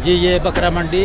जी ये बकरा मंडी।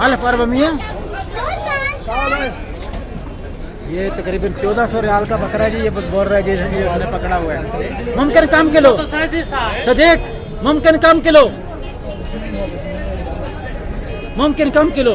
1400। ये तकरीबन 1400 रियाल का बकरा है जी। ये बोल रहा है जैसे जी उसने पकड़ा हुआ है। मुमकिन कम किलो सदीक, मुमकिन कम किलो, मुमकिन कम किलो।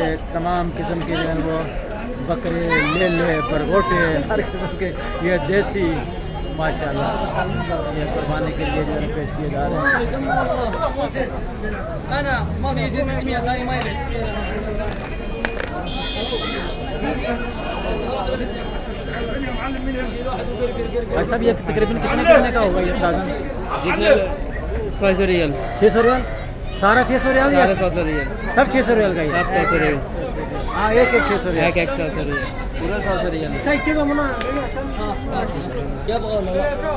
ये तमाम किस्म के जो है वो बकरे, लेले, बरगोटे, हर किस्म के ये देसी माशाल्लाह ये कुर्बानी के लिए जो है पेश किए जा रहे हैं। भाई साहब ये तकरीबन कितने कितने का होगा ये अंदाज़न? जितने 600 रियल, 600 रियाल सारा 600 रियाल या 600 रियल, सब 600 रियाल का ही? सब 600 रियल, हाँ एक 600 रियाल। एक 600 रियल, पूरा 600 रियल।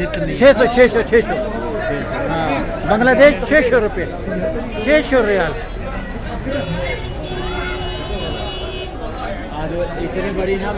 600 हाँ बांग्लादेश 600 रुपये, 600 रियाल। इतनी बड़ी ना